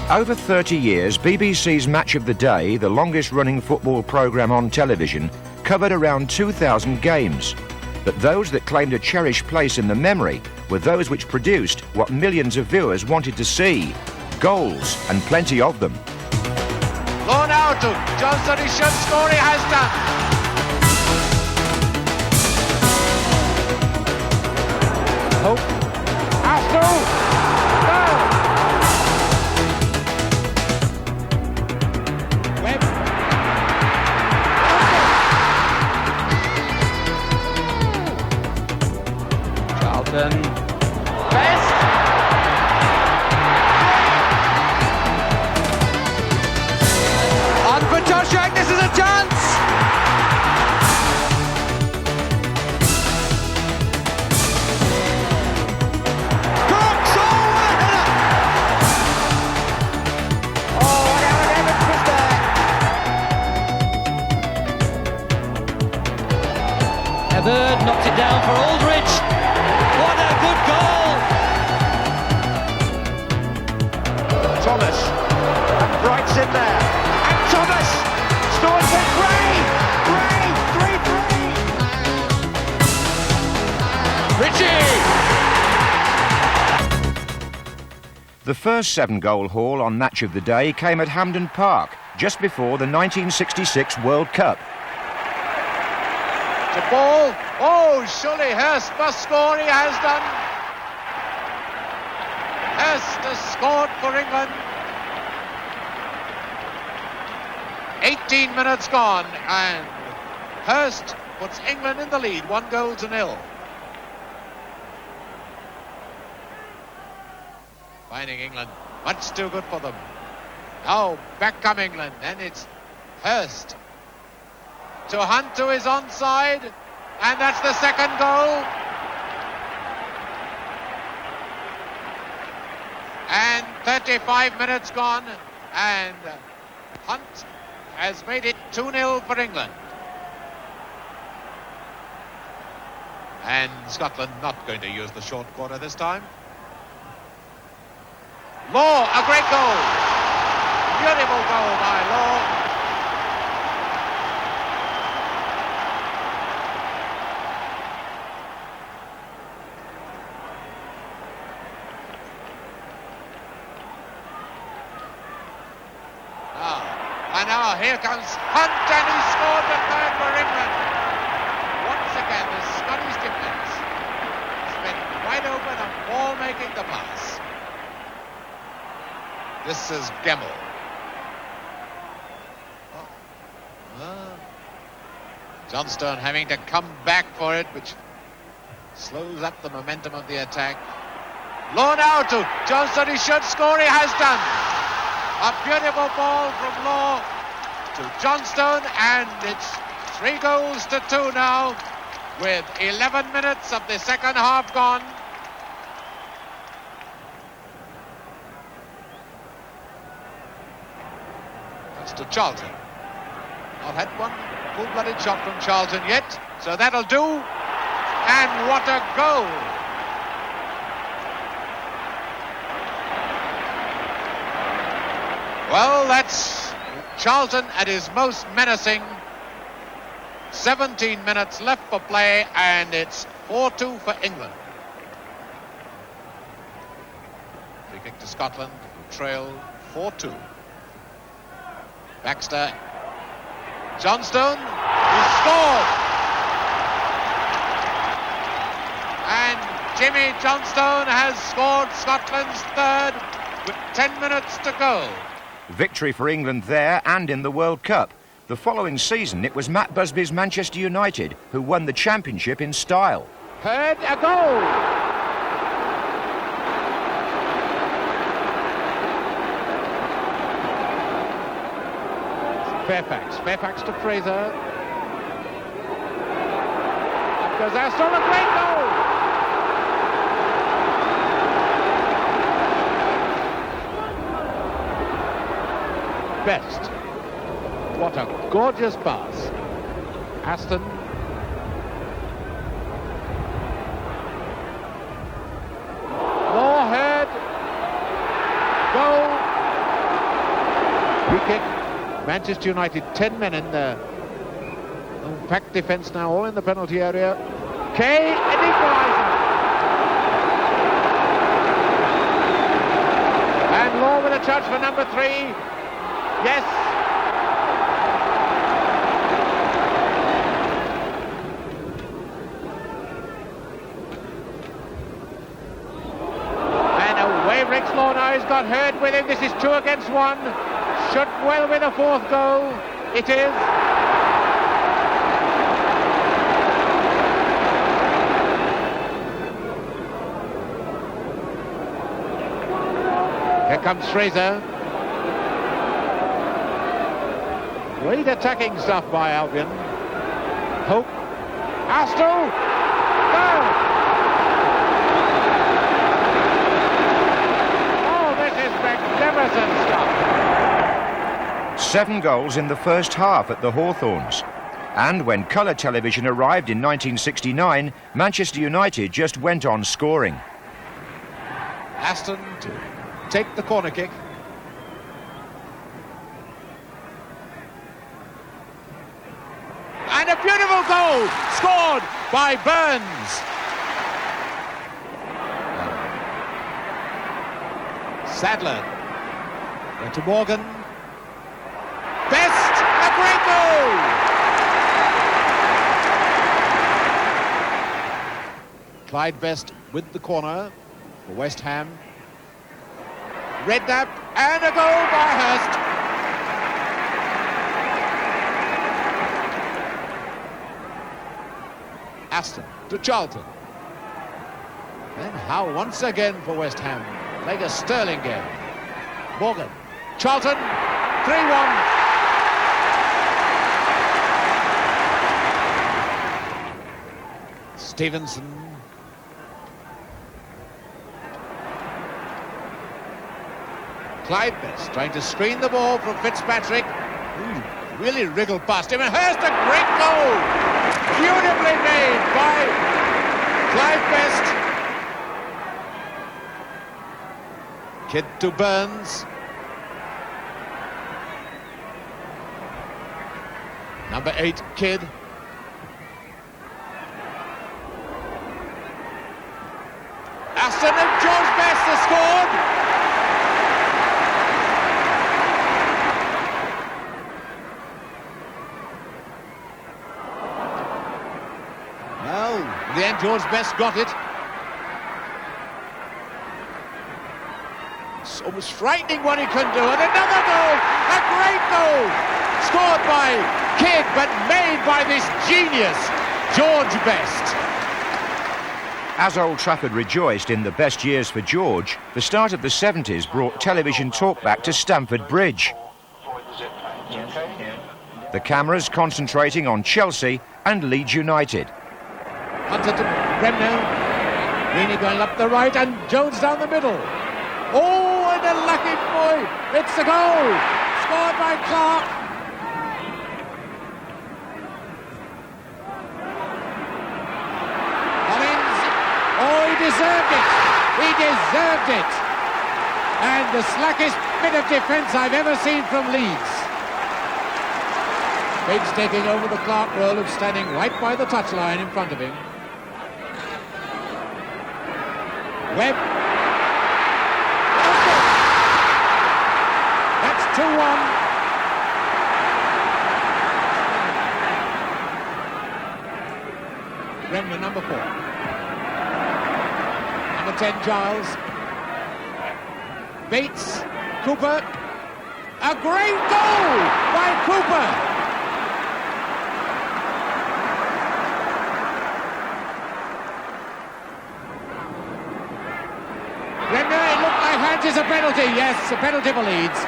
Over 30 years, BBC's Match of the Day, the longest-running football programme on television, covered around 2,000 games. But those that claimed a cherished place in the memory were those which produced what millions of viewers wanted to see: goals, and plenty of them. Loan out to Johnson, he should score, he has done. Hope. Aston! Best. On for Joshak, this is a chance. Brooks, oh, what a header. Oh, and Aaron Evans was there. Everton knocks it down for Aldridge. What a good goal! Thomas, and Bright's in there, and Thomas scores with Gray! 3-3! Richie! The first 7-goal haul on Match of the Day came at Hampden Park, just before the 1966 World Cup. The ball. Oh, surely Hurst must score. He has done. Hurst has scored for England. 18 minutes gone, and Hurst puts England in the lead, 1-0. Finding England much too good for them. Now back come England, and it's Hurst. To Hunt, to his onside, and that's the second goal. And 35 minutes gone, and Hunt has made it 2-0 for England. And Scotland not going to use the short corner this time. Law, a great goal. Beautiful goal by Law. And now here comes Hunt, and he scored the third for England. Once again, the Scottish defence has been wide open and ball making the pass. This is Gemmell. Johnstone having to come back for it, which slows up the momentum of the attack. Law now to Johnstone, he should score, he has done. A beautiful ball from Law to Johnstone, and it's 3-2 now, with 11 minutes of the second half gone. That's to Charlton. Not had one full-blooded shot from Charlton yet, so that'll do. And what a goal! Well, that's Charlton at his most menacing. 17 minutes left for play, and it's 4-2 for England. Free kick to Scotland, who trail 4-2. Baxter. Johnstone, who scored! And Jimmy Johnstone has scored Scotland's third with 10 minutes to go. Victory for England there and in the World Cup. The following season, it was Matt Busby's Manchester United who won the championship in style. Heard a goal! Fairfax to Fraser. Up goes Aston, a great goal! Best. What a gorgeous pass. Aston. Moorhead. Goal. Free kick. Manchester United, 10 men in there. Packed defence now, all in the penalty area. Kay, an equaliser. And Law with a touch for number 3. Yes. And away Rexham now, he's got Hurt with him. This is 2 against 1. Should well win a 4th goal. It is. Here comes Fraser. Great attacking stuff by Albion. Hope. Astle. Goal. Oh, this is magnificent stuff. 7 goals in the first half at the Hawthorns. And when colour television arrived in 1969, Manchester United just went on scoring. Aston to take the corner kick. And a beautiful goal scored by Burns. Sadler went to Morgan. Best, a great goal. Clyde Best with the corner for West Ham. Redknapp, and a goal by Hurst. Aston to Charlton. Then Howe once again for West Ham, playing a sterling game. Morgan, Charlton, 3-1. Stevenson. Clive Best trying to screen the ball from Fitzpatrick. Really wriggled past him, and Hurst, a great goal! Beautifully made by Clive Best. Kidd to Burns. Number 8, Kidd. Aston and George Best has scored. Well, in the end, George Best got it. It's almost frightening what he can do. And another goal! A great goal! Scored by Kidd, but made by this genius, George Best. As Old Trafford rejoiced in the best years for George, the start of the 70s brought television talk back to Stamford Bridge. The cameras concentrating on Chelsea and Leeds United. Hunter to Bremner. Reaney going up the right, and Jones down the middle. Oh, and a lucky boy. It's the goal. Scored by Clark. Collins. Oh, he deserved it. He deserved it. And the slackest bit of defence I've ever seen from Leeds. Bates taking over the Clark role of standing right by the touchline in front of him. Webb. That's 2-1. Bremner, number 4. Number 10, Giles. Bates. Cooper. A great goal by Cooper. Is a penalty, yes, a penalty for Leeds.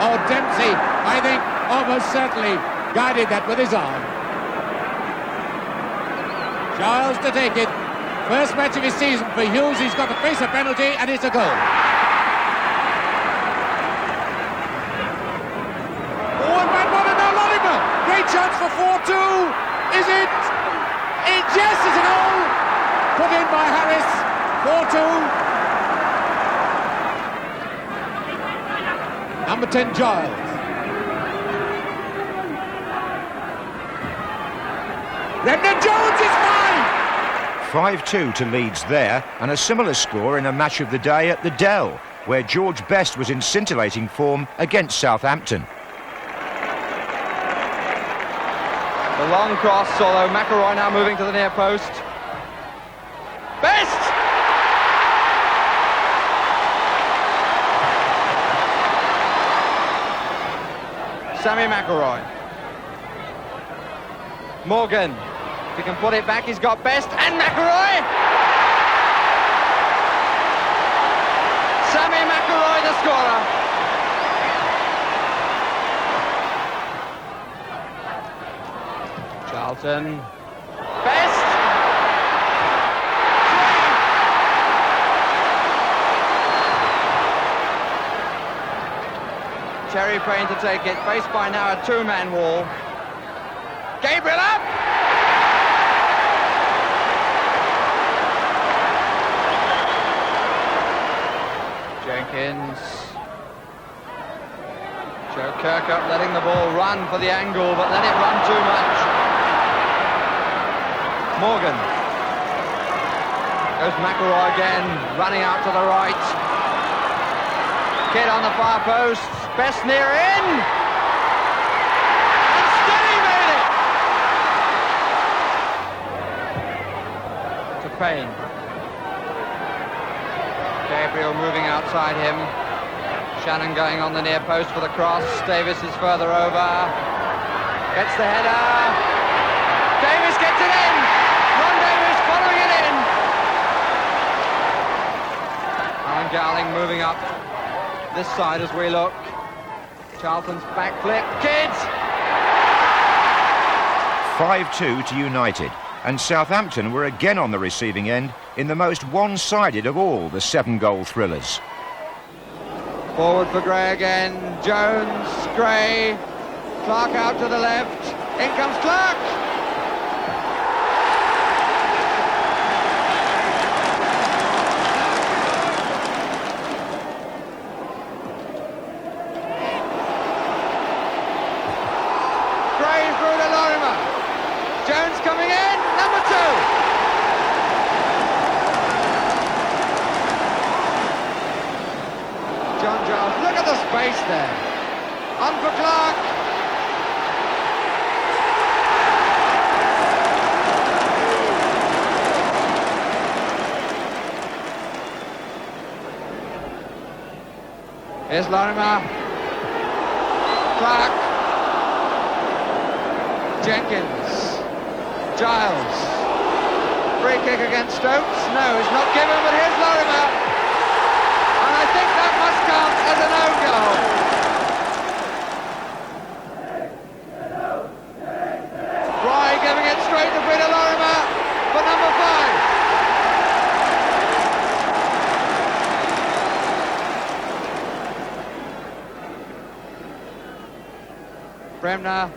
Oh, Dempsey, I think, almost certainly guided that with his arm. Giles to take it. First match of his season for Hughes. He's got to face a penalty, and it's a goal. Oh, and Van Boden now Lorimer. Great chance for 4-2. Is it? Yes, it's a goal. Put in by Harris. 4-2. Number 10, Giles. Jones is fine! 5-2 to Leeds there, and a similar score in a match of the day at the Dell, where George Best was in scintillating form against Southampton. The long cross, although McElroy now moving to the near post. Best! Sammy McElroy. Morgan. If he can put it back, he's got Best and McElroy! Sammy McElroy, the scorer. Charlton. Best! Cherry Payne to take it, faced by now a two-man wall. Gabriel up! Jenkins. Joe Kirkup letting the ball run for the angle, but let it run too much. Morgan. Goes McElroy again, running out to the right. Kidd on the far post. Best near in! And still he made it! To Payne. Gabriel moving outside him. Shannon going on the near post for the cross. Davis is further over. Gets the header. Davis gets it in! Ron Davis following it in! Alan Gowling moving up this side as we look. Charlton's back flip. Kidd! 5-2 to United, and Southampton were again on the receiving end in the most one-sided of all the 7-goal thrillers. Forward for Gray again. Jones, Gray. Clark out to the left. In comes Clark! Jones coming in, number 2. John Giles, look at the space there. On for Clark. Here's Lorimer. Clark. Jenkins. Giles. Free kick against Stokes. No, it's not given, but here's Lorimer. And I think that must count as a no-goal. Fry giving it straight to Peter Lorimer for number 5. Bremner.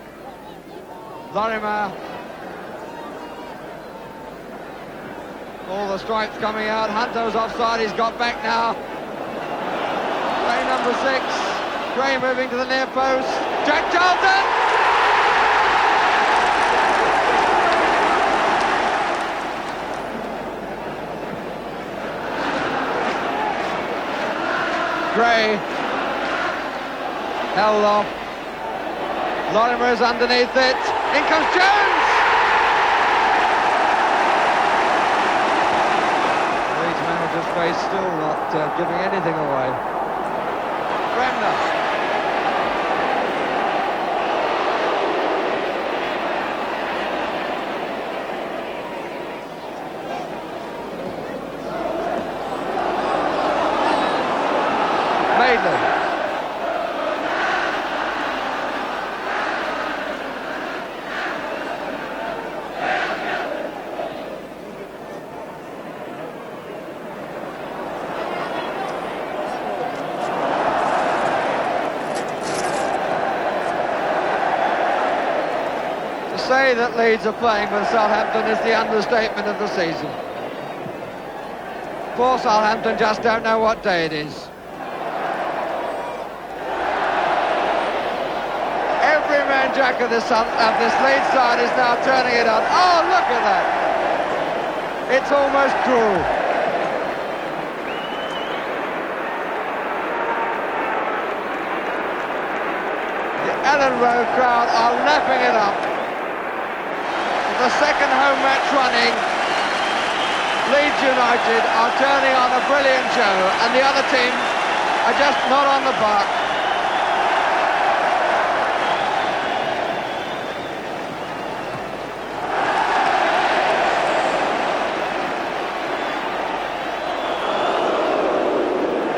Lorimer. All the stripes coming out. Hunter's offside. He's got back now. Gray number 6. Gray moving to the near post. Jack Charlton! Gray. Held off. Lorimer is underneath it. In comes Jones! Leeds face still not giving anything away. Bremner. Maitland. To say that Leeds are playing with Southampton is the understatement of the season. Poor Southampton just don't know what day it is. Every man jack of this Leeds side is now turning it on. Oh, look at that! It's almost cruel. The Ellen Road crowd are lapping it up. The second home match running, Leeds United are turning on a brilliant show, and the other teams are just not on the park.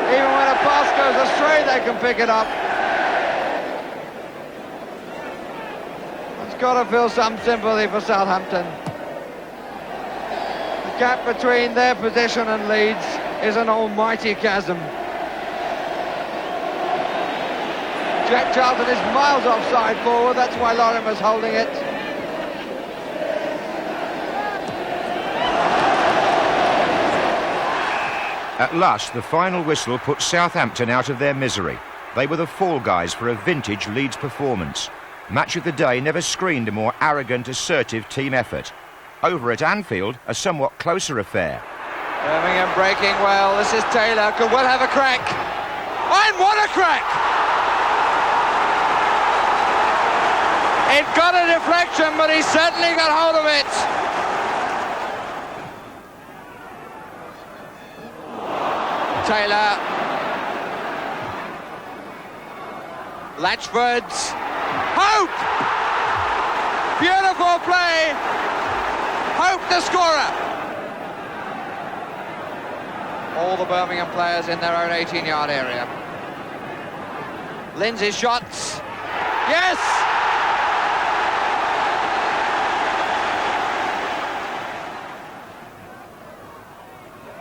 Even when a pass goes astray, they can pick it up. It's got to feel some sympathy for Southampton. The gap between their position and Leeds is an almighty chasm. Jack Charlton is miles offside forward, that's why Lorimer's holding it. At last, the final whistle put Southampton out of their misery. They were the fall guys for a vintage Leeds performance. Match of the day never screened a more arrogant, assertive team effort. Over at Anfield, a somewhat closer affair. Birmingham breaking well. This is Taylor, could well have a crack. And what a crack! It got a deflection, but he certainly got hold of it. Taylor. Latchford. Hope! Beautiful play. Hope the scorer. All the Birmingham players in their own 18-yard area. Lindsay's shots. Yes!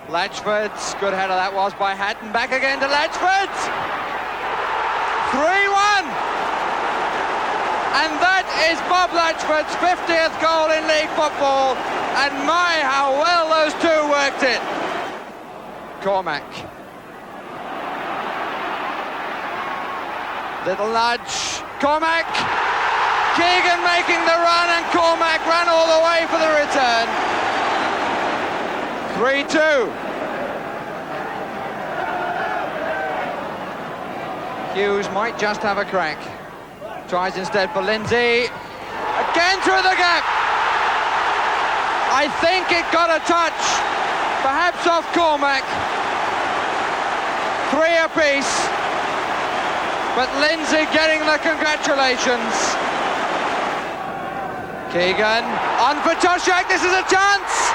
Latchford, good header that was by Hatton, back again to Latchford! 3-1! And that is Bob Latchford's 50th goal in league football, and my, how well those two worked it! Cormac. Little nudge, Cormac! Keegan making the run, and Cormac ran all the way for the return. 3-2. Hughes might just have a crack. Tries instead for Lindsay. Again through the gap. I think it got a touch. Perhaps off Cormac. 3 apiece. But Lindsay getting the congratulations. Keegan on for Toshak. This is a chance.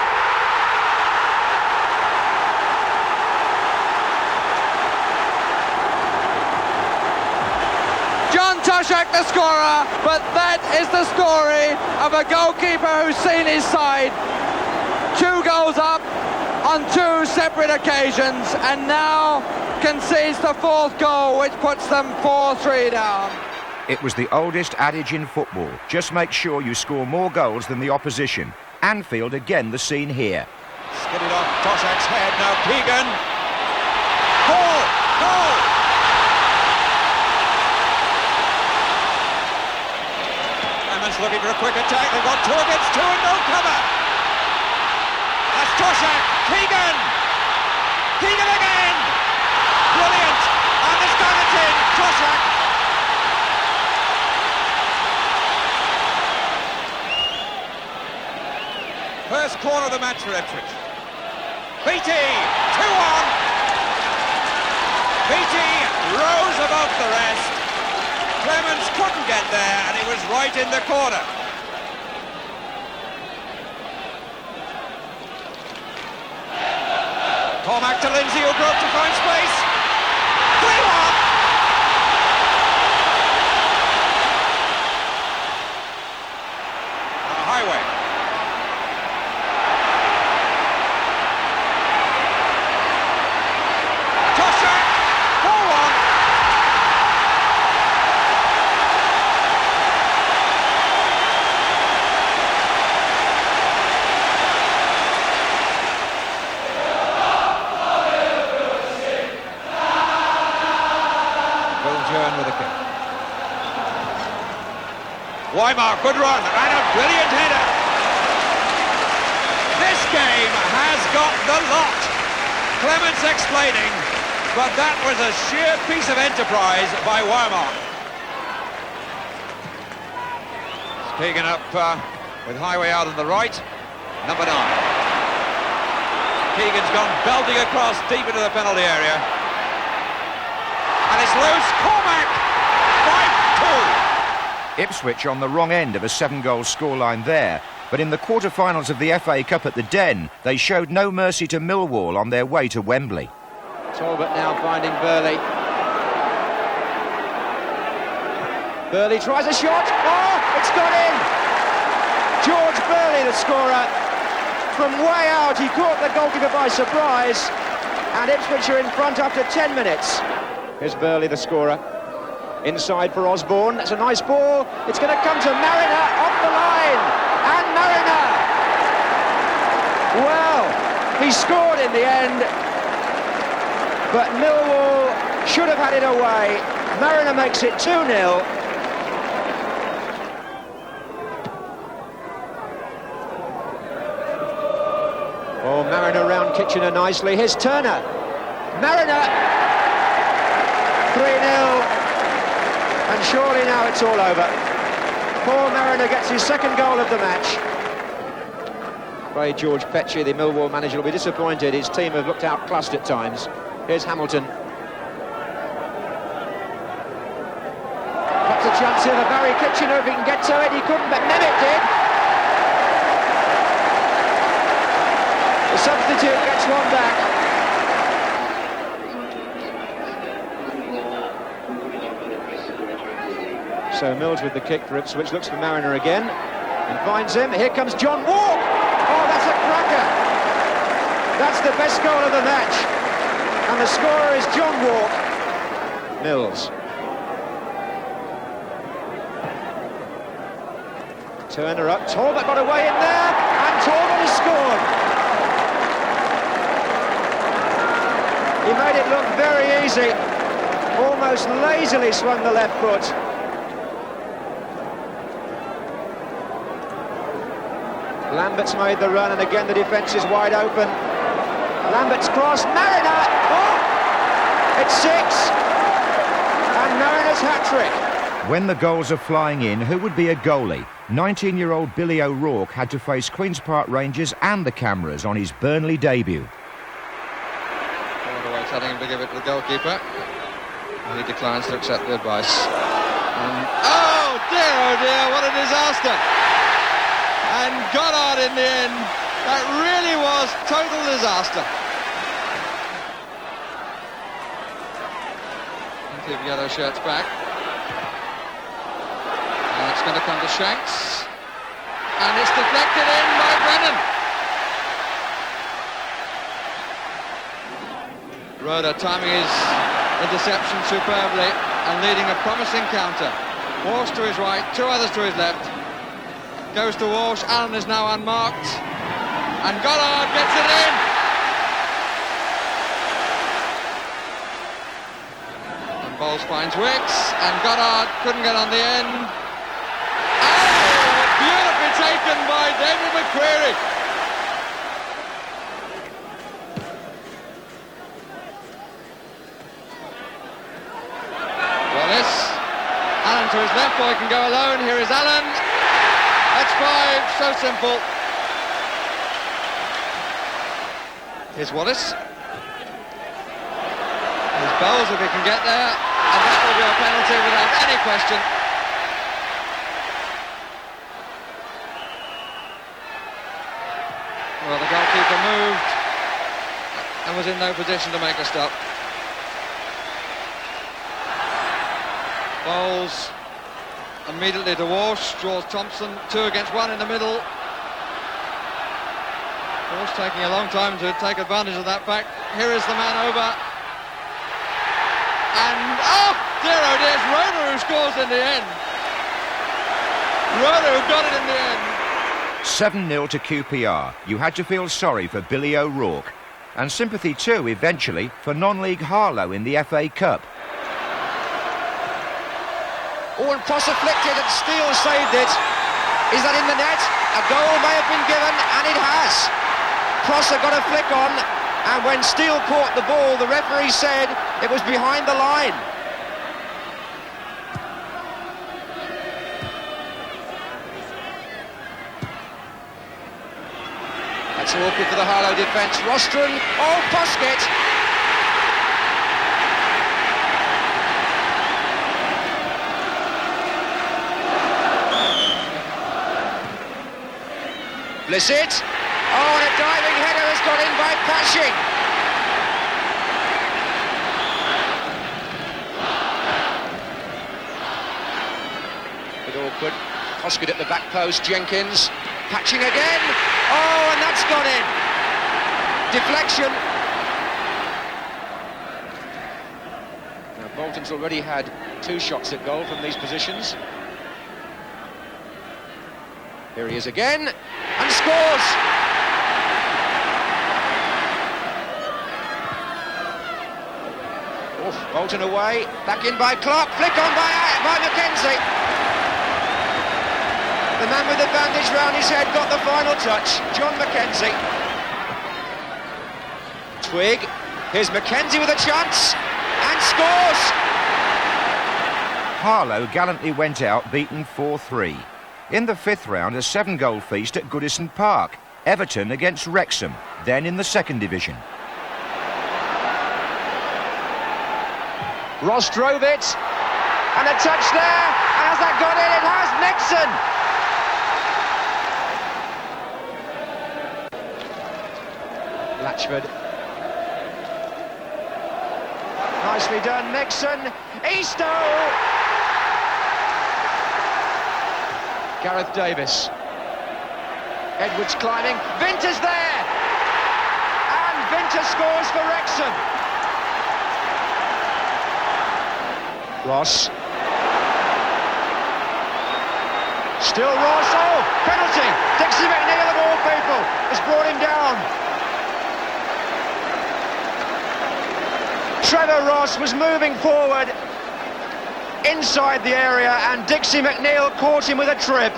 Toshak the scorer, but that is the story of a goalkeeper who's seen his side 2 goals up on 2 separate occasions, and now concedes the 4th goal, which puts them 4-3 down. It was the oldest adage in football. Just make sure you score more goals than the opposition. Anfield again the scene here. Skidded off Toshak's head, now Keegan. Goal! Goal! Looking for a quick attack, they've got 2 against 2 and no cover. That's Toshak, Keegan! Keegan again! Brilliant! And it's done it in, Toshak! First corner of the match for Ipswich. Beattie, 2-1! Beattie rose above the rest. Clemens couldn't get there, and he was right in the corner. Cormac to Lindsay, who broke to find space. 3-1! Highway. Toshak, 4-1. Weimar, good run, and a brilliant header. This game has got the lot. Clement's explaining, but that was a sheer piece of enterprise by Weimar. Keegan up with Highway out on the right, number 9. Keegan's gone belting across deep into the penalty area. And it's loose, Cormac, 5-2. Ipswich on the wrong end of a 7-goal scoreline there, but in the quarter-finals of the FA Cup at the Den, they showed no mercy to Millwall on their way to Wembley. Talbot now finding Burley. Burley tries a shot. Oh, it's gone in. George Burley, the scorer. From way out, he caught the goalkeeper by surprise. And Ipswich are in front after 10 minutes. Here's Burley, the scorer. Inside for Osborne. That's a nice ball. It's going to come to Mariner off the line. And Mariner. Well, he scored in the end. But Millwall should have had it away. Mariner makes it 2-0. Oh, Mariner round Kitchener nicely. Here's Turner. Mariner. 3-0. And surely now it's all over. Paul Mariner gets his second goal of the match. Afraid George Petchey, the Millwall manager, will be disappointed. His team have looked outclassed at times. Here's Hamilton. That's a chance here for Barry Kitchener if he can get to it. He couldn't, but Nemeth did. The substitute gets one back. So Mills with the kick for Ipswich, looks for Mariner again and finds him. Here comes John Walk. Oh, that's a cracker. That's the best goal of the match. And the scorer is John Walk. Mills. Turner up. Talbot got away in there. And Talbot has scored. He made it look very easy. Almost lazily swung the left foot. Lambert's made the run, and again the defence is wide open. Lambert's cross, Mariner! Oh! It's 6! And Mariner's hat-trick. When the goals are flying in, who would be a goalie? 19-year-old Billy O'Rourke had to face Queen's Park Rangers and the cameras on his Burnley debut. All the way telling him to give it to the goalkeeper. And he declines to accept the advice. Oh dear, what a disaster! And Goddard in the end. That really was total disaster. Plenty of yellow shirts back. And it's going to come to Shanks. And it's deflected in by Brennan. Roeder timing his interception superbly and leading a promising counter. Walsh to his right, 2 others to his left. Goes to Walsh, Allen is now unmarked, and Goddard gets it in! And Bowles finds Wicks, and Goddard couldn't get on the end. Oh, beautifully taken by David McCreary! Wallace, Allen to his left, boy can go alone, here is Allen. That's 5, so simple. Here's Wallace. Here's Bowles if he can get there, and that will be a penalty without any question. Well, the goalkeeper moved and was in no position to make a stop. Bowles immediately to Walsh, George Thompson, 2 against 1 in the middle. Walsh taking a long time to take advantage of that fact. Here is the man over. And, oh dear, it's Roeder who scores in the end. Roeder who got it in the end. 7-0 to QPR. You had to feel sorry for Billy O'Rourke. And sympathy too, eventually, for non-league Harlow in the FA Cup. Oh, and Prosser flicked it and Steele saved it. Is that in the net? A goal may have been given, and it has. Prosser got a flick on, and when Steele caught the ball, the referee said it was behind the line. That's awkward for the Harlow defence. Rostron, oh, Poskett. Blissett. Oh, and a diving header has got in by Pashing. Bit awkward. Poskett at the back post. Jenkins. Patching again. Oh, and that's gone in. Deflection. Now, Bolton's already had 2 shots at goal from these positions. Here he is again, and scores! Oof, Bolton away, back in by Clark, flick on by Mackenzie. The man with the bandage round his head got the final touch, John Mackenzie. Twig, here's Mackenzie with a chance, and scores! Harlow gallantly went out, beaten 4-3. In the 5th round, a 7-goal feast at Goodison Park. Everton against Wrexham, then in the 2nd division. Ross drove it, and a touch there, and has that got in? It has. Nixon. Latchford. Nicely done, Nixon. Eastoe. Gareth Davis. Edwards climbing. Vinter's there! And Vinter scores for Wrexham. Ross. Still Ross. Oh, penalty. Dixie McNeil of all people has brought him down. Trevor Ross was moving forward inside the area, and Dixie McNeil caught him with a trip,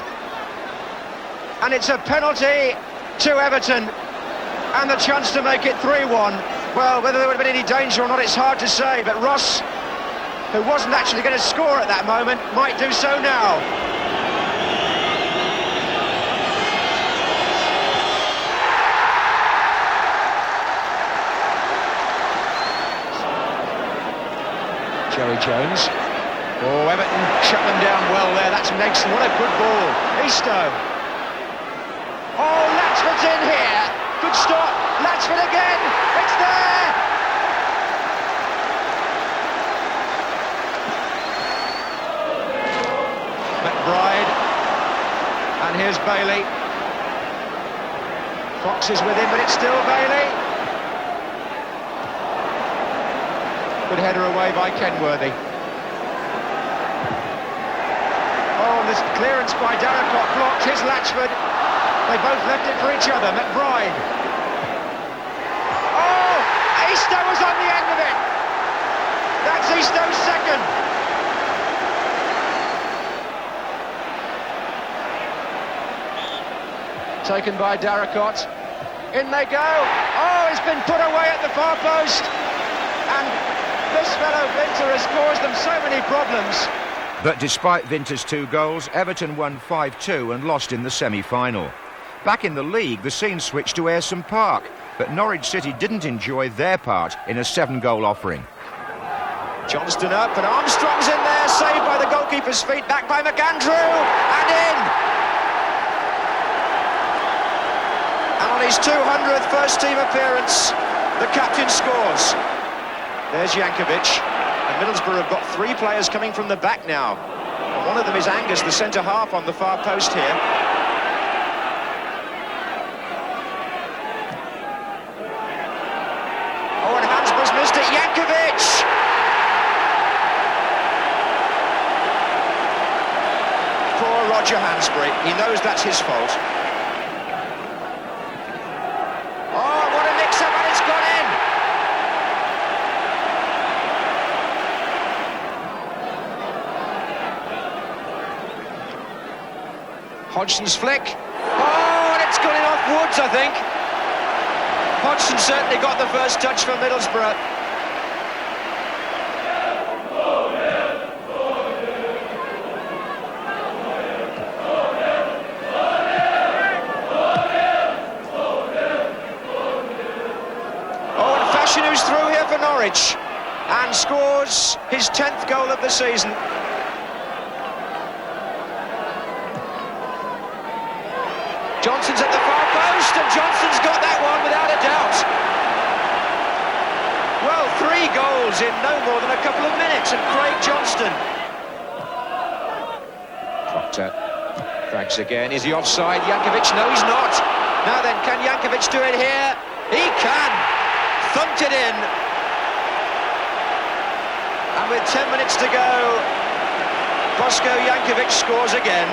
and it's a penalty to Everton and the chance to make it 3-1. Well, whether there would have been any danger or not, it's hard to say, but Ross, who wasn't actually going to score at that moment, might do so now. Jerry Jones. Oh, Everton shut them down well there. That's Nixon. What a good ball. Eastoe. Oh, Latchford's in here. Good stop. Latchford again. It's there. McBride. And here's Bailey. Fox is with him, but it's still Bailey. Good header away by Kenworthy. This clearance by Darracott blocked. Here's Latchford. They both left it for each other. McBride. Oh! Eastoe was on the end of it. That's Eastoe's second. Taken by Darracott. In they go. Oh, it's been put away at the far post. And this fellow Vinter has caused them so many problems. But despite Vinter's 2 goals, Everton won 5-2 and lost in the semi-final. Back in the league, the scene switched to Ayresome Park, but Norwich City didn't enjoy their part in a 7-goal offering. Johnston up, and Armstrong's in there, saved by the goalkeeper's feet, back by McAndrew, and in! And on his 200th first-team appearance, the captain scores. There's Jankovic. And Middlesbrough have got 3 players coming from the back now. And one of them is Angus, the centre-half on the far post here. Oh, and Hansbrough's missed it. Jankovic! Poor Roger Hansbrough. He knows that's his fault. Oh, what a mix-up, and it's gone in! Hodgson's flick. Oh, and it's gone in off Woods, I think. Hodgson certainly got the first touch for Middlesbrough. Oh, and Fashion, who's through here for Norwich and scores his 10th goal of the season. Johnson's at the far post, and Johnson's got that one without a doubt. Well, 3 goals in no more than a couple of minutes, and Craig Johnston. Proctor frags again. Is he offside? Jankovic? No, he's not. Now then, can Jankovic do it here? He can. Thumped it in. And with 10 minutes to go, Bosko Jankovic scores again.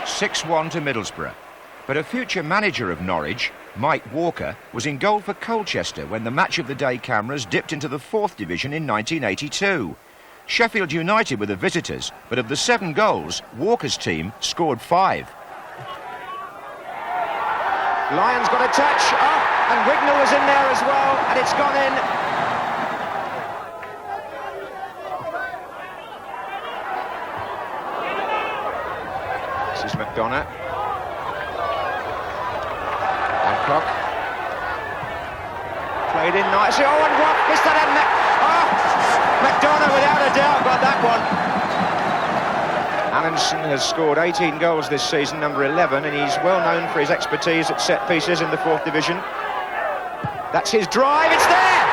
6-1 to Middlesbrough. But a future manager of Norwich, Mike Walker, was in goal for Colchester when the Match of the Day cameras dipped into the 4th Division in 1982. Sheffield United were the visitors, but of the 7 goals, Walker's team scored 5. Lyon's got a touch, and Wignall was in there as well, and it's gone in. This is McDonough. Hancock. Played in nicely. Oh, and what? Missed that. McDonough without a doubt got that one. Allenson has scored 18 goals this season, number 11, and he's well known for his expertise at set pieces in the 4th Division. That's his drive, it's there!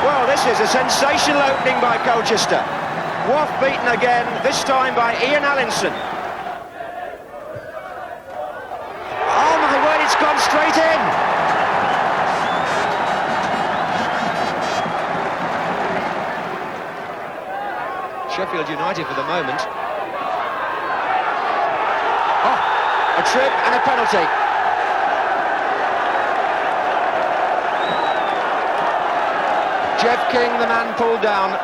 Well, this is a sensational opening by Colchester. Waff beaten again, this time by Ian Allenson. Oh my word, it's gone straight in! Sheffield United for the moment. Oh, a trip and a penalty. Jeff King, the man pulled down.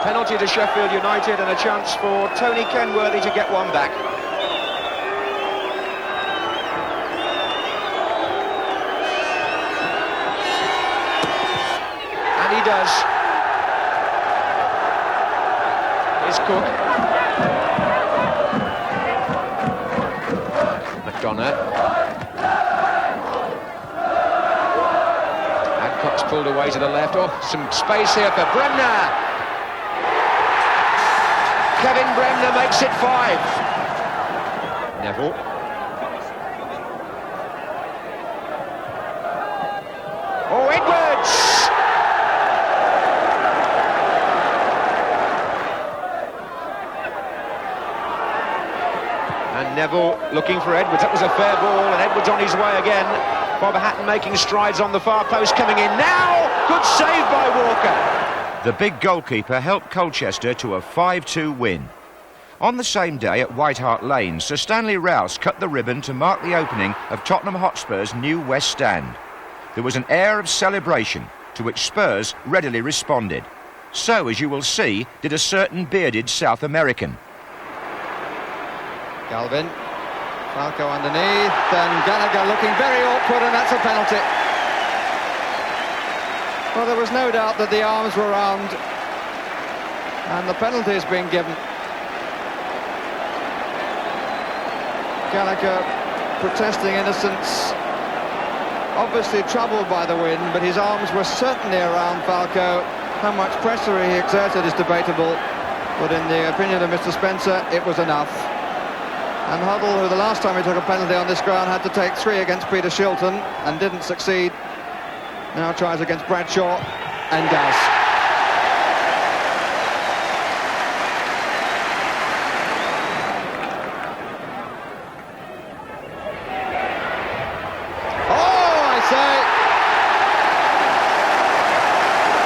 Penalty to Sheffield United and a chance for Tony Kenworthy to get one back. And he does. Here's Cook. McDonough. Hancock's pulled away to the left. Oh, some space here for Bremner. Kevin Bremner makes it 5. Neville. Oh, Edwards! And Neville looking for Edwards. That was a fair ball, and Edwards on his way again. Bob Hatton making strides on the far post, coming in now. Good save by Walker. The big goalkeeper helped Colchester to a 5-2 win. On the same day at White Hart Lane, Sir Stanley Rouse cut the ribbon to mark the opening of Tottenham Hotspur's new West Stand. There was an air of celebration, to which Spurs readily responded. So, as you will see, did a certain bearded South American. Galvin, Falco underneath, and Gallagher looking very awkward, and that's a penalty. Well, there was no doubt that the arms were round, and the penalty has been given. Gallagher protesting innocence, obviously troubled by the wind, but his arms were certainly around Falco. How much pressure he exerted is debatable, but in the opinion of Mr. Spencer, it was enough. And Huddle, who the last time he took a penalty on this ground had to take 3 against Peter Shilton and didn't succeed, now tries against Bradshaw and does. Oh, I say!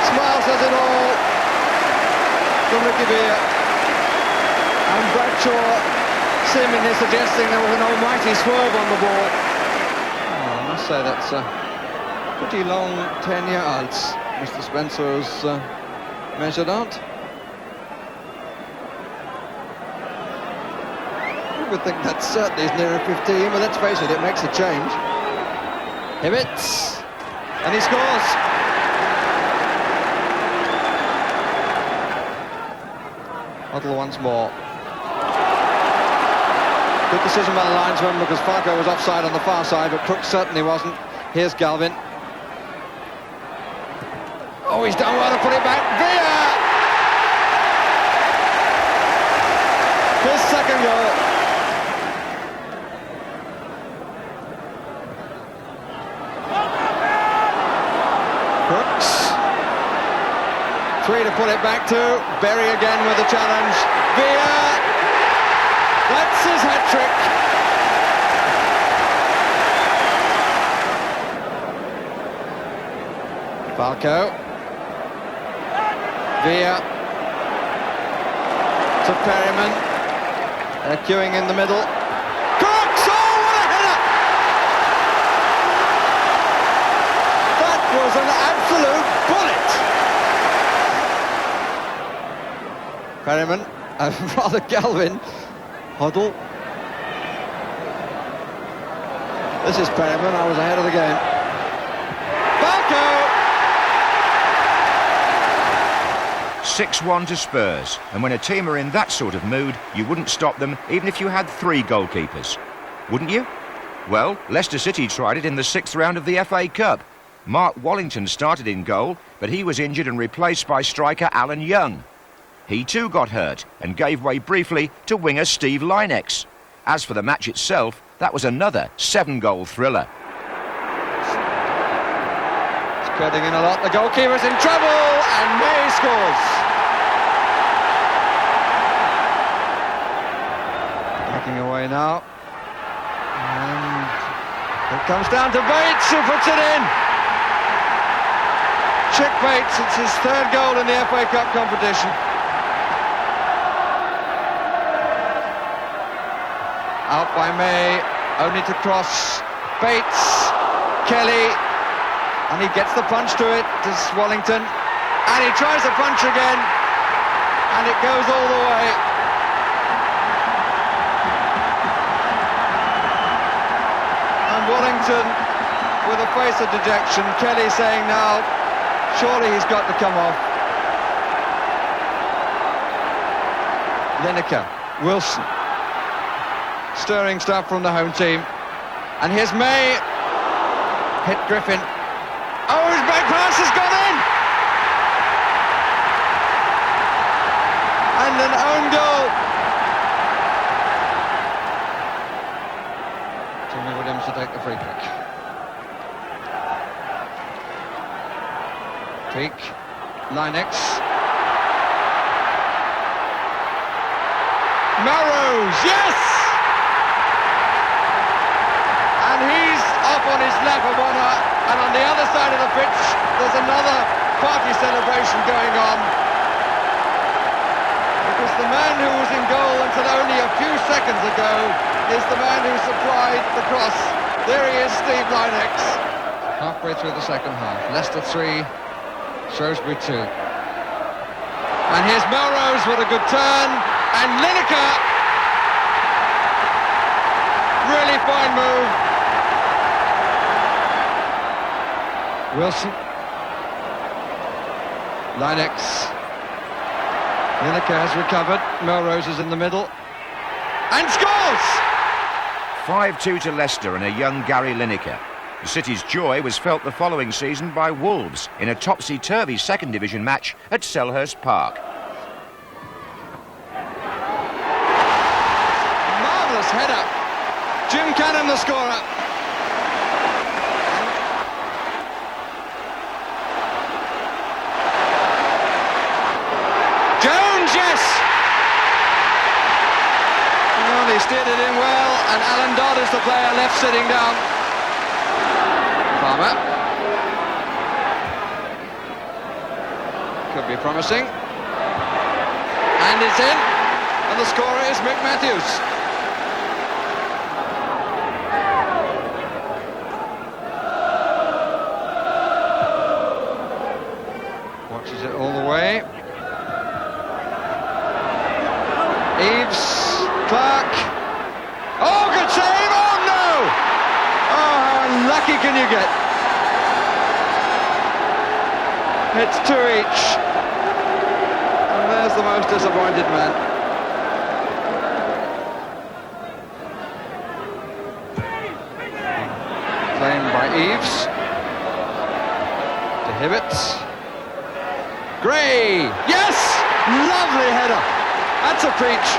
Smile says it all from Ricky Beer. And Bradshaw seemingly suggesting there was an almighty swerve on the ball. Oh, I must say that's pretty long 10 yards Mr. Spencer has measured out. would think that certainly is nearer 15, but let's face it, it makes a change. Hibbits, and he scores. Hoddle once more. Good decision by the linesman because Falco was offside on the far side, but Crooks certainly wasn't. Here's Galvin. Oh, he's done well to put it back. Villa! His second goal. Crooks. 3 to put it back to. Berry again with the challenge. Villa! That's his hat-trick. Falco. Villa to Perryman. They're queuing in the middle. Crooks! Oh, what a header! That was an absolute bullet. Perryman, rather Galvin. Hoddle. This is Perryman. I was ahead of the game. Falco! 6-1 to Spurs, and when a team are in that sort of mood, you wouldn't stop them even if you had 3 goalkeepers. Wouldn't you? Well, Leicester City tried it in the 6th round of the FA Cup. Mark Wallington started in goal, but he was injured and replaced by striker Alan Young. He too got hurt and gave way briefly to winger Steve Lynex. As for the match itself, that was another 7-goal thriller. It's cutting in a lot. The goalkeeper's in trouble and May scores. Looking away now. And it comes down to Bates who puts it in. Chick Bates, it's his 3rd goal in the FA Cup competition. Out by May, only to cross. Bates, Kelly, and he gets the punch to it, to Wallington, and he tries a punch again, and it goes all the way. And Wallington with a face of dejection, Kelly saying now, surely he's got to come off. Lineker, Wilson. Stirring stuff from the home team. And here's May. Hit Griffin. Oh, his back pass has gone in! And an own goal. Tommy Williams to take the free kick. Peak. Lynex. Melrose, yes! He's off on his lap of honour, and on the other side of the pitch there's another party celebration going on, because the man who was in goal until only a few seconds ago is the man who supplied the cross. There he is, Steve Lynex. Halfway through the second half, Leicester 3, Shrewsbury 2. And here's Melrose with a good turn, and Lineker, really fine move. Wilson, Lynex, Lineker has recovered, Melrose is in the middle, and scores! 5-2 to Leicester and a young Gary Lineker. The City's joy was felt the following season by Wolves in a topsy-turvy 2nd Division match at Selhurst Park. Marvellous header. Jim Cannon the scorer. He steered it in well, and Alan Dodd is the player left sitting down. Farmer. Could be promising. And it's in, and the scorer is Mick Matthews. Watches it all the way. Eves, Clark, lucky can you get? It's 2 each. And there's the most disappointed man. Claimed by Eves. To Hibbett. Gray! Yes! Lovely header. That's a peach.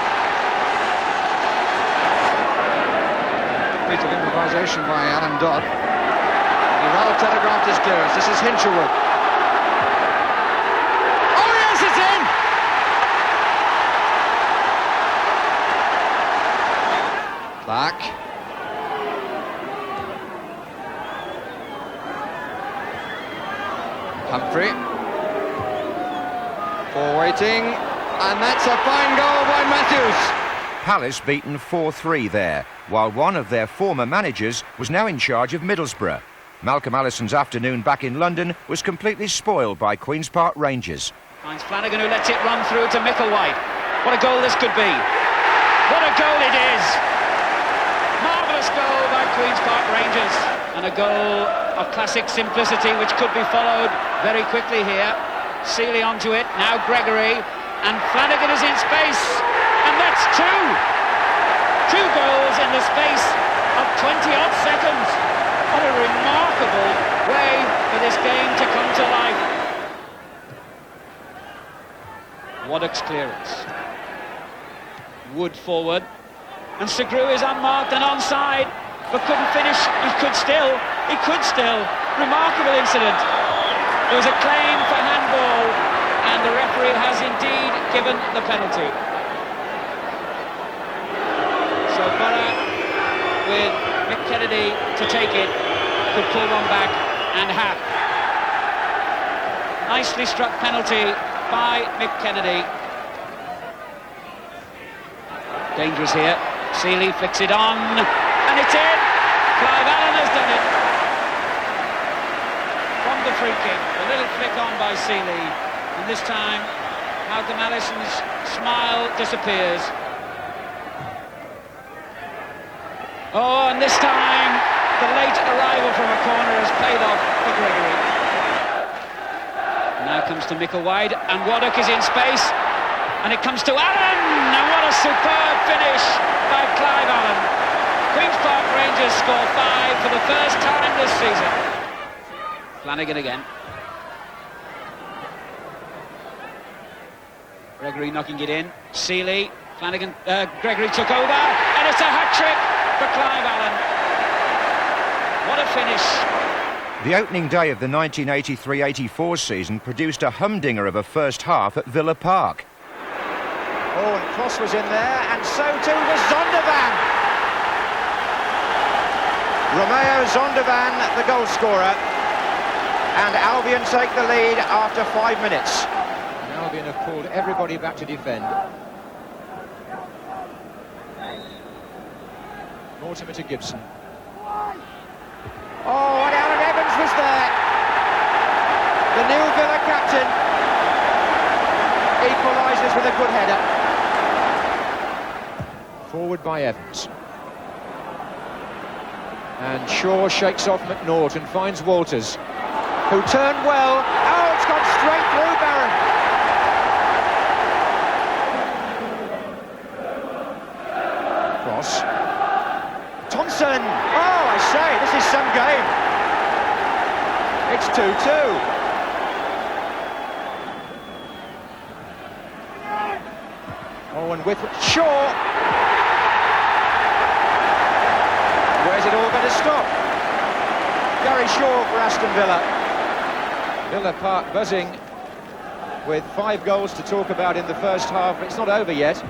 Piece of improvisation by Alan Dodd. He rather telegraphed his clearance. This is Hinshelwood. Oh yes, it's in! Clark. Humphrey. For waiting, and that's a fine goal by Matthews. Palace beaten 4-3 there, while one of their former managers was now in charge of Middlesbrough. Malcolm Allison's afternoon back in London was completely spoiled by Queen's Park Rangers. Finds Flanagan, who lets it run through to Micklewhite. What a goal this could be. What a goal it is. Marvellous goal by Queen's Park Rangers. And a goal of classic simplicity which could be followed very quickly here. Seeley onto it, now Gregory, and Flanagan is in space. And that's two! 2 goals in the space of 20-odd seconds. What a remarkable way for this game to come to life. Waddock's clearance. Wood forward. And Segru is unmarked and onside, but couldn't finish. He could still. Remarkable incident. There was a claim for handball, and the referee has indeed given the penalty. So Borough, with Mick Kennedy to take it, could pull one back and have. Nicely struck penalty by Mick Kennedy. Dangerous here. Seeley flicks it on, and it's in. Clive Allen has done it. From the free kick, a little flick on by Seeley, and this time Malcolm Allison's smile disappears. Oh, and this time the late arrival from a corner has paid off for Gregory. Now comes to Micklewhite, and Waddock is in space, and it comes to Allen, and what a superb finish by Clive Allen. Queen's Park Rangers score 5 for the first time this season. Flanagan again. Gregory knocking it in. Seeley, Flanagan, Gregory took over, and it's a hat-trick for Clive Allen. What a finish. The opening day of the 1983-84 season produced a humdinger of a first half at Villa Park. Oh, and Cross was in there, and so too was Zondervan. Romeo Zondervan, the goal scorer, and Albion take the lead after 5 minutes. And Albion have pulled everybody back to defend. Mortimer to Gibson. Oh, and Alan Evans was there. The new Villa captain equalises with a good header. Forward by Evans. And Shaw shakes off McNaught and finds Walters, who turned well. Oh, it's gone straight through Barron. Cross. Thompson. Oh, I say, this is some game. It's 2-2. Oh, and with Shaw. Where's it all going to stop? Gary Shaw for Aston Villa. Villa Park buzzing with 5 goals to talk about in the first half, but it's not over yet.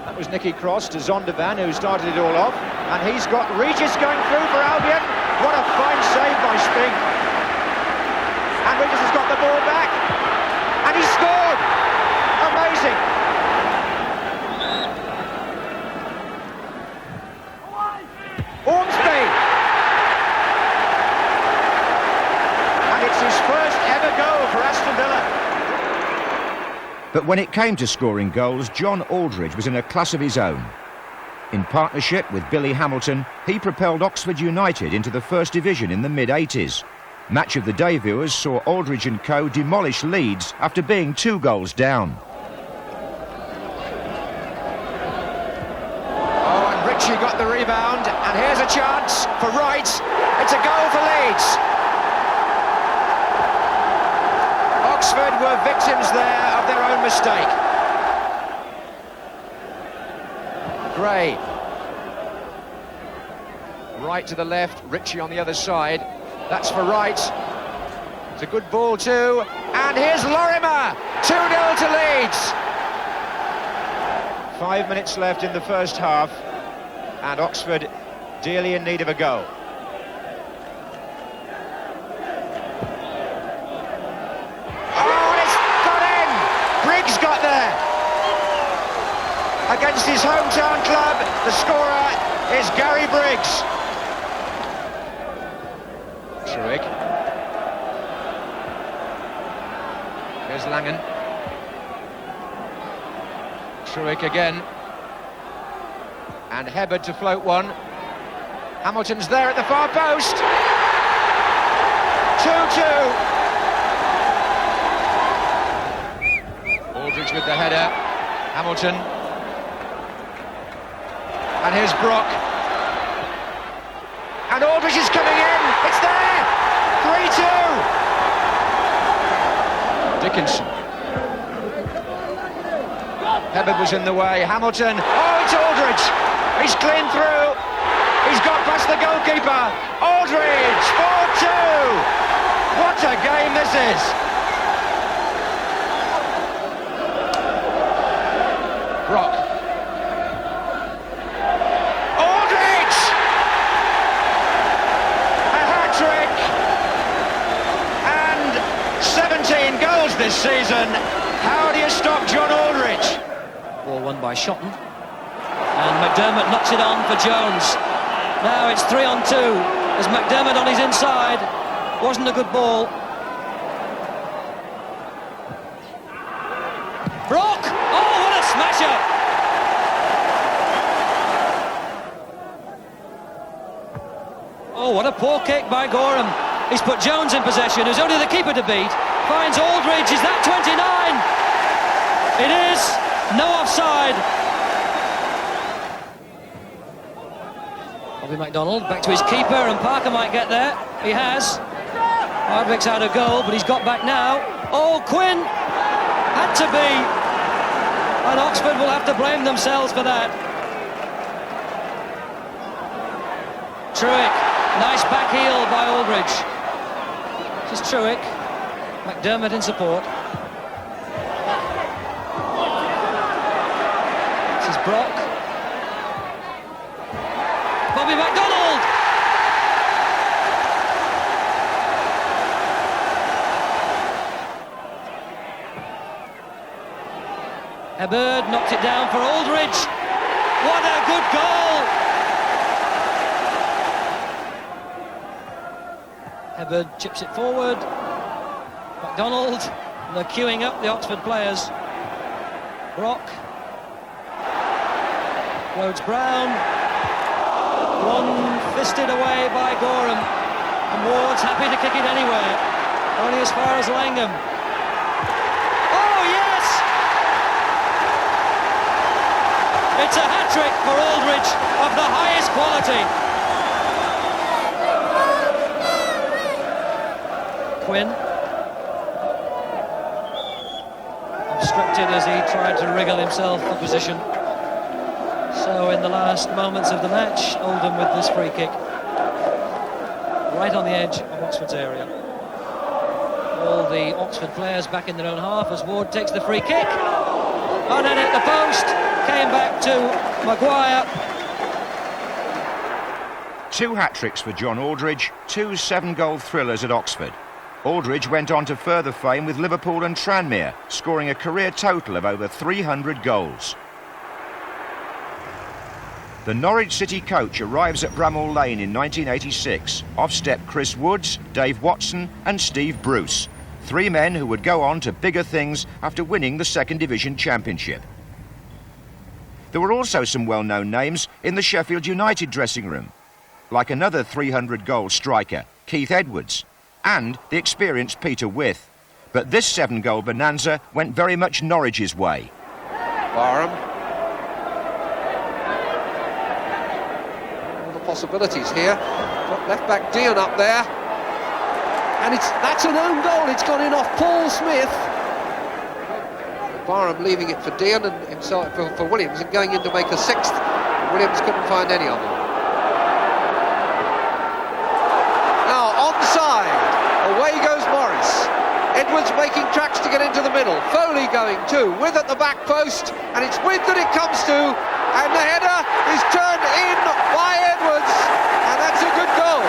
That was Nicky Cross to Zondervan, who started it all off, and he's got Regis going through for Albion. What a fine save by Spink. And Regis has got the ball back, and he scored. Amazing. Ormsby. And it's his first ever goal for Aston Villa. But when it came to scoring goals, John Aldridge was in a class of his own. In partnership with Billy Hamilton, he propelled Oxford United into the First Division in the mid-80s. Match of the Day viewers saw Aldridge and co demolish Leeds after being 2 goals down. Oh, and Ritchie got the rebound, and here's a chance for Wright. It's a goal for Leeds. Oxford were victims there of their own mistake. Gray. Right to the left, Ritchie on the other side. That's for Wright. It's a good ball too. And here's Lorimer. 2-0 to Leeds. 5 minutes left in the first half, and Oxford dearly in need of a goal. Oh, it's got in! Briggs got there. Against his hometown club, the scorer is Gary Briggs. Truick. Here's Langen. Truick again. And Hebbard to float one. Hamilton's there at the far post. 2-2. Aldridge with the header. Hamilton. And here's Brock. And Aldridge is coming in. It's there. 3-2. Dickinson. Hebbard was in the way. Hamilton. Oh, it's Aldridge. He's clean through. He's got past the goalkeeper. Aldridge. 4-2. What a game this is. Brock. Aldridge. A hat-trick. And 17 goals this season. How do you stop John Aldridge? Ball won by Shotton, and McDermott knocks it on for Jones. Now it's 3-on-2. There's McDermott on his inside. Wasn't a good ball. Brock! Oh, what a smasher! Oh, what a poor kick by Gorham. He's put Jones in possession, who's only the keeper to beat. Finds Aldridge. Is that 29? It is. No offside. Bobby MacDonald back to his keeper, and Parker might get there. He has. Hardwick's out of goal, but he's got back now. Oh, Quinn! Had to be. And Oxford will have to blame themselves for that. Truick. Nice back heel by Aldridge. This is Truick. McDermott in support. This is Brock. Bobby MacDonald! Hebbard knocked it down for Aldridge. What a good goal! Hebbard chips it forward. MacDonald, they're queuing up the Oxford players. Brock. Rhodes-Brown. One fisted away by Gorham. And Ward's happy to kick it anywhere. Only as far as Langham. Oh, yes! It's a hat-trick for Aldridge of the highest quality. Quinn. Obstructed as he tried to wriggle himself for position. So in the last moments of the match, Oldham with this free kick. Right on the edge of Oxford's area. All the Oxford players back in their own half as Ward takes the free kick. On and at the post, came back to Maguire. 2 hat-tricks for John Aldridge, 2 7-goal thrillers at Oxford. Aldridge went on to further fame with Liverpool and Tranmere, scoring a career total of over 300 goals. The Norwich City coach arrives at Bramall Lane in 1986. Off step Chris Woods, Dave Watson and Steve Bruce. 3 men who would go on to bigger things after winning the Second Division Championship. There were also some well-known names in the Sheffield United dressing room, like another 300-goal striker, Keith Edwards, and the experienced Peter With. But this 7-goal bonanza went very much Norwich's way. Barham. All the possibilities here. Got left-back Dean up there. And that's an own goal. It's gone in off Paul Smith. Barham leaving it for Dean and himself for Williams and going in to make a 6th. Williams couldn't find any of them. Now onside. Away goes Morris. Edwards making tracks to get into the middle. Foley going too. With at the back post, and it's With that it comes to, and the header is turned in by Edwards, and that's a good goal.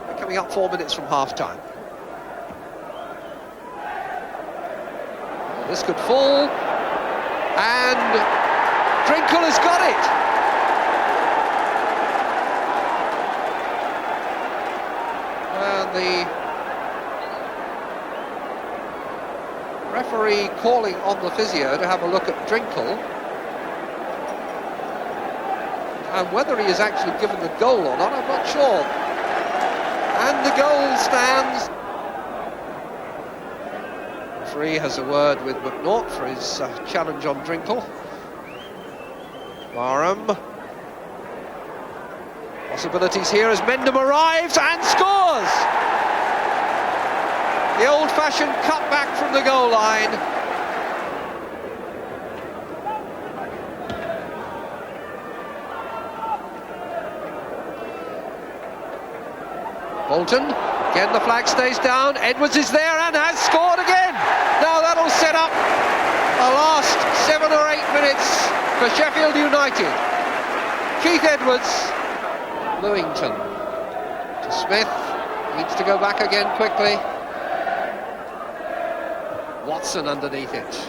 We're coming up 4 minutes from half-time. This could fall, and Drinkle has got it. The referee calling on the physio to have a look at Drinkle, and whether he has actually given the goal or not, I'm not sure. And the goal stands. The referee has a word with McNaught for his challenge on Drinkle. Barham. Possibilities here as Mendham arrives and scores! The old-fashioned cutback from the goal line. Bolton, again the flag stays down, Edwards is there and has scored again! Now that'll set up the last 7 or 8 minutes for Sheffield United. Keith Edwards, Lewington to Smith, needs to go back again quickly. Watson underneath it.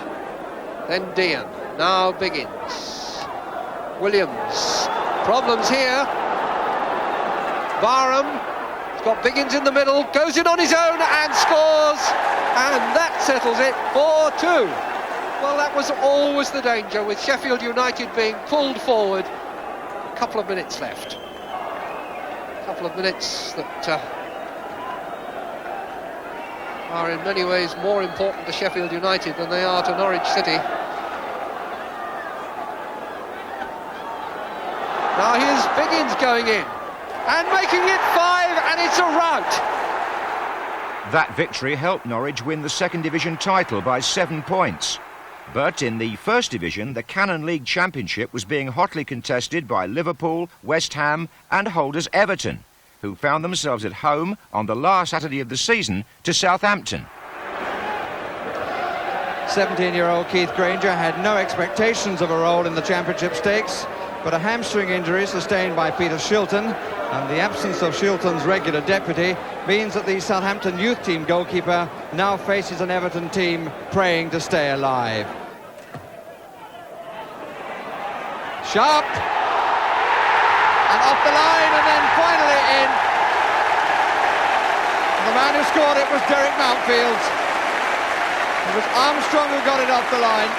Then Dean, now Biggins. Williams, problems here. Barham, he's got Biggins in the middle, goes in on his own and scores, and that settles it, 4-2. Well, that was always the danger with Sheffield United being pulled forward. A couple of minutes left. Couple of minutes that are in many ways more important to Sheffield United than they are to Norwich City. Now here's Biggins going in and making it 5, and it's a rout. That victory helped Norwich win the second division title by 7 points. But in the First Division, the Cannon League Championship was being hotly contested by Liverpool, West Ham and holders Everton, who found themselves at home on the last Saturday of the season to Southampton. 17-year-old Keith Granger had no expectations of a role in the Championship stakes, but a hamstring injury sustained by Peter Shilton and the absence of Shilton's regular deputy means that the Southampton youth team goalkeeper now faces an Everton team praying to stay alive. Sharp! And off the line, and then finally in. And the man who scored it was Derek Mountfield. It was Armstrong who got it off the line.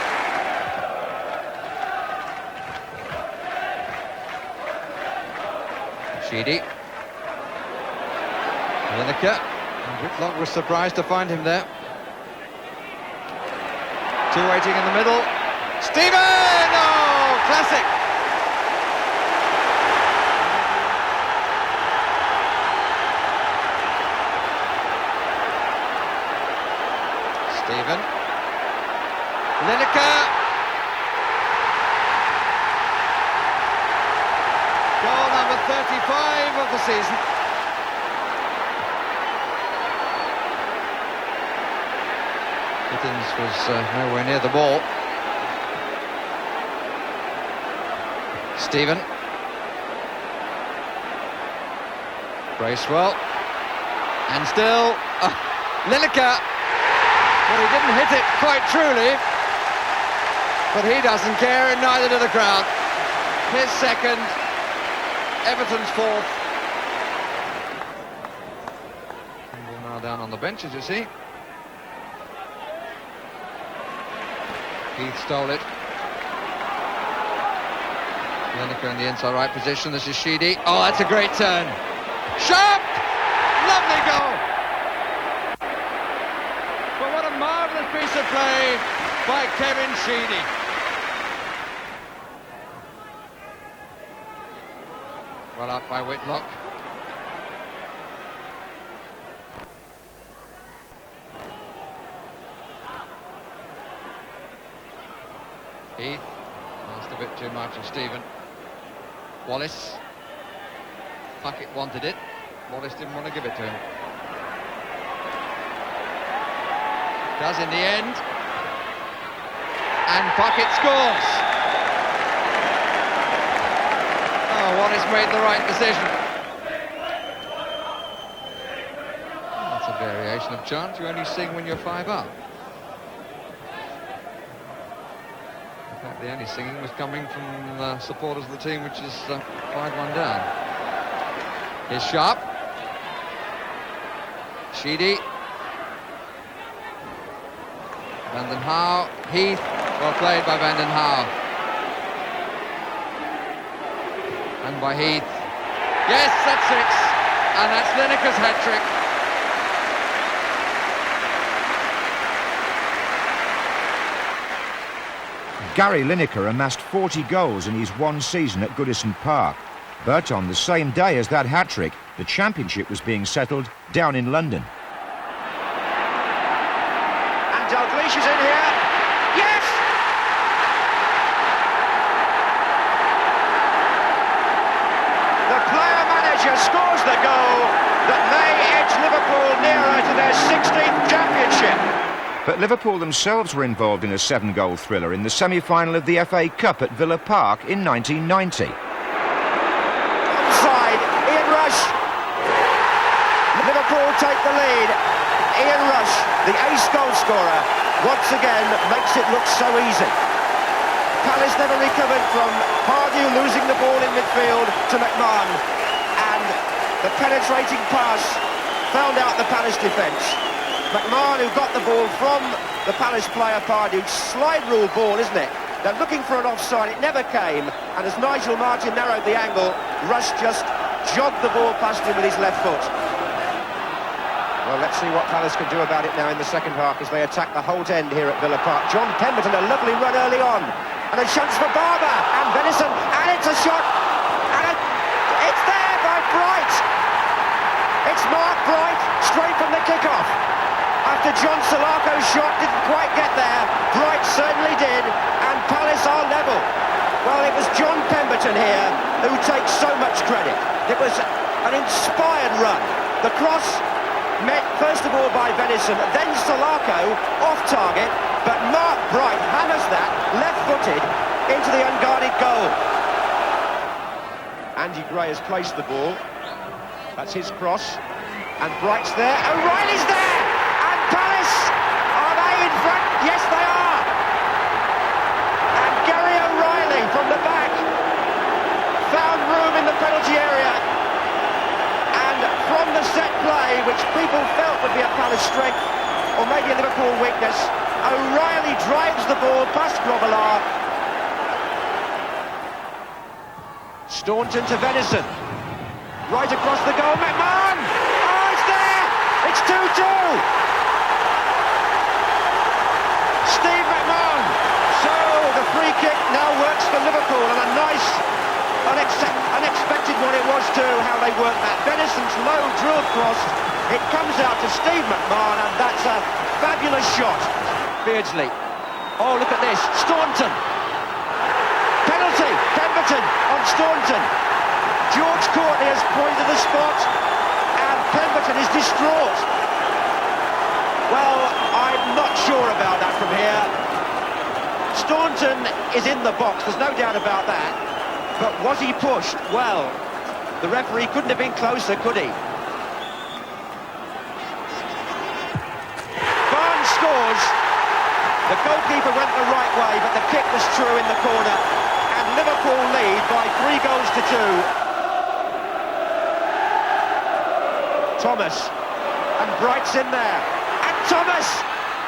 Sheedy. Lineker. Whitlock was surprised to find him there. Two waiting in the middle. Stephen! Oh, classic! Stephen. Lineker. Goal number 35 of the season. Gittins was nowhere near the ball. Stephen. Bracewell. And still Lineker. Well, he didn't hit it quite truly, but he doesn't care, and neither do the crowd. His second, Everton's fourth. And we're now down on the bench, as you see. Heath stole it. Lineker in the inside right position. This is Sheedy. Oh, that's a great turn. Sharp! Lovely goal! But what a marvellous piece of play by Kevin Sheedy. Well up by Whitlock. Heath. Asked a bit too much of Stephen. Wallace. Puckett wanted it. Wallace didn't want to give it to him. Does in the end. And Puckett scores. Oh, Wallace made the right decision. That's a variation of chant you only sing when you're 5 up. In fact, the only singing was coming from supporters of the team, which is 5-1 down. Here's Sharp. Sheedy. Vanden Hauwe. Heath. Well played by Vanden Hauwe. And by Heath. Yes, that's it. And that's Lineker's hat-trick. Gary Lineker amassed 40 goals in his one season at Goodison Park. But on the same day as that hat-trick, the championship was being settled down in London. And Aldridge is in here. Yes! The player-manager scores the goal that may edge Liverpool nearer to their 16th championship. But Liverpool themselves were involved in a 7-goal thriller in the semi-final of the FA Cup at Villa Park in 1990. Onside, Ian Rush. Liverpool take the lead. Ian Rush, the ace goal scorer, once again makes it look so easy. Palace never recovered from Pardew losing the ball in midfield to McMahon, and the penetrating pass found out the Palace defence. McMahon, who got the ball from the Palace player Pardew, slide rule ball, isn't it? They're looking for an offside, it never came, and as Nigel Martin narrowed the angle, Rush just jogged the ball past him with his left foot. Well, let's see what Palace can do about it now in the second half as they attack the Holt end here at Villa Park. John Pemberton, a lovely run early on, and a chance for Barber, and Venison, and it's a shot, and it's there by Bright. It's Mark Bright, straight from the kick-off. After John Sulako's shot didn't quite get there, Bright certainly did, and Palace are level. Well, it was John Pemberton here who takes so much credit. It was an inspired run. The cross met first of all by Venison, then Sulako off target, but Mark Bright hammers that left-footed into the unguarded goal. Andy Gray has placed the ball. That's his cross, and Bright's there. O'Reilly's there, and Palace, are they in front? Yes, they are. And Gary O'Reilly from the back found room in the penalty area. From the set play, which people felt would be a Palace strength, or maybe a Liverpool weakness, O'Reilly drives the ball past Grobbelaar. Staunton to Venison. Right across the goal, McMahon! Oh, it's there! It's 2-2! Steve McMahon. So the free kick now works for Liverpool, and a nice unexpected one it was too, how they worked that. Venison's low drill cross, it comes out to Steve McMahon, and that's a fabulous shot. Beardsley. Oh, look at this. Staunton. Penalty. Pemberton on Staunton. George Courtney has pointed the spot, and Pemberton is distraught. Well, I'm not sure about that from here. Staunton is in the box, there's no doubt about that. But was he pushed? Well, the referee couldn't have been closer, could he? Barnes scores. The goalkeeper went the right way, but the kick was true in the corner. And Liverpool lead by 3 goals to 2. Thomas. And Bright's in there. And Thomas!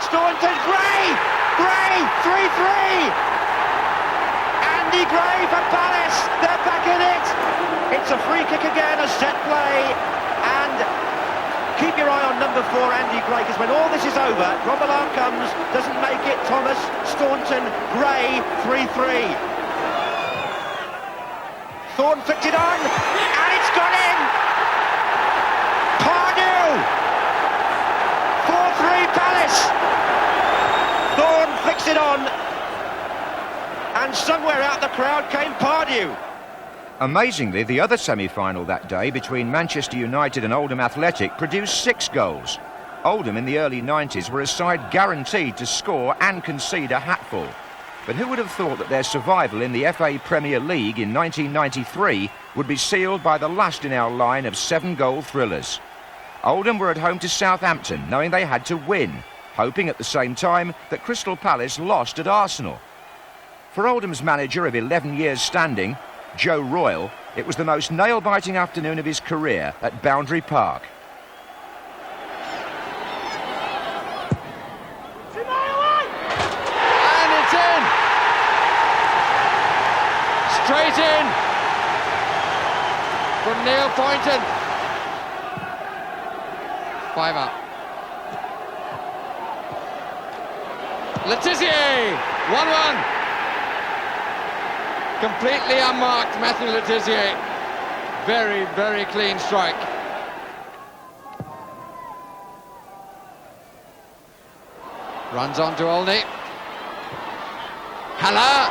Staunton, Gray! Gray, 3-3! Andy Gray for Palace, they're back in it! It's a free kick again, a set play, and keep your eye on number 4, Andy Gray, because when all this is over, Robillard comes, doesn't make it, Thomas, Staunton, Gray, 3-3. Thorne flicked it on, and it's gone in! Pardew! 4-3 Palace! Thorne flicks it on, and somewhere out the crowd came Pardew. Amazingly, the other semi-final that day between Manchester United and Oldham Athletic produced 6 goals. Oldham in the early 90s were a side guaranteed to score and concede a hatful. But who would have thought that their survival in the FA Premier League in 1993 would be sealed by the last in our line of 7-goal thrillers? Oldham were at home to Southampton, knowing they had to win, hoping at the same time that Crystal Palace lost at Arsenal. For Oldham's manager of 11 years standing, Joe Royle, it was the most nail-biting afternoon of his career at Boundary Park. And it's in! Straight in from Neil Poynton. 5 up. Letizia, 1-1. Completely unmarked, Matthew Letizia. Very, very clean strike. Runs on to Olney. Haller.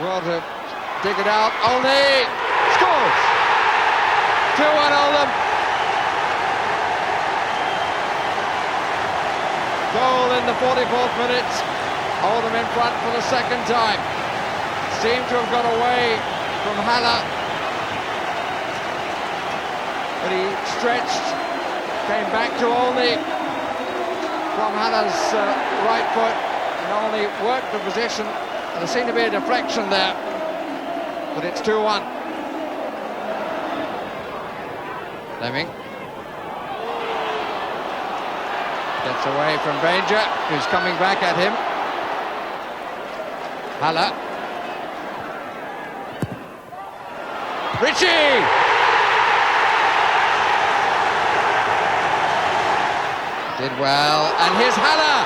Well to dig it out. Olney scores. 2-1 Oldham. Goal in the 44th minute. Oldham in front for the second time. Seemed to have got away from Haller, but he stretched, came back to Olney from Haller's right foot, and Olney worked the position, and there seemed to be a deflection there, but it's 2-1. Fleming gets away from Banger, who's coming back at him. Haller. Ritchie! Did well, and here's Haller!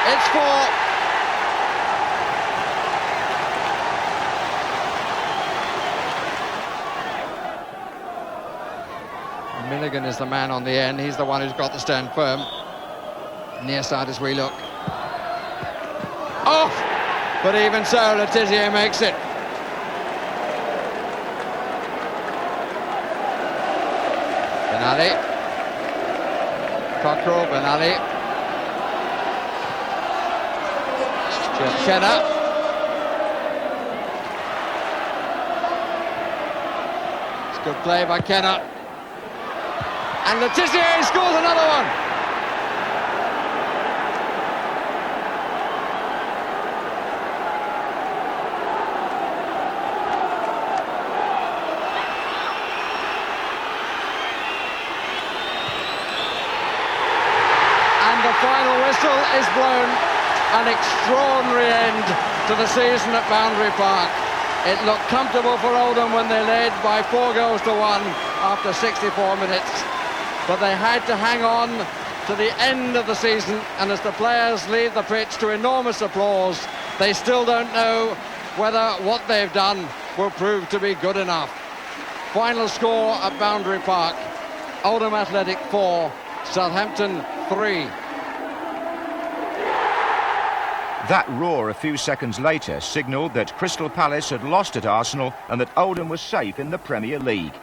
It's 4. Milligan is the man on the end, he's the one who's got to stand firm. Near side as we look. Off! But even so, Letizia makes it. Benali, Cockrell, Benali, Cheddar, it's good play by Kenner, and Letizia scores another one. Final whistle is blown. An extraordinary end to the season at Boundary Park. It looked comfortable for Oldham when they led by 4 goals to 1 after 64 minutes, but they had to hang on to the end of the season, and as the players leave the pitch to enormous applause, they still don't know whether what they've done will prove to be good enough. Final score at Boundary Park: Oldham Athletic 4, Southampton 3. That roar a few seconds later signalled that Crystal Palace had lost at Arsenal and that Oldham was safe in the Premier League.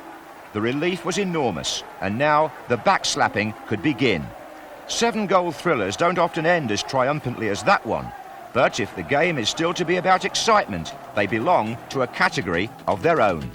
The relief was enormous, and now the backslapping could begin. 7-goal thrillers don't often end as triumphantly as that one, but if the game is still to be about excitement, they belong to a category of their own.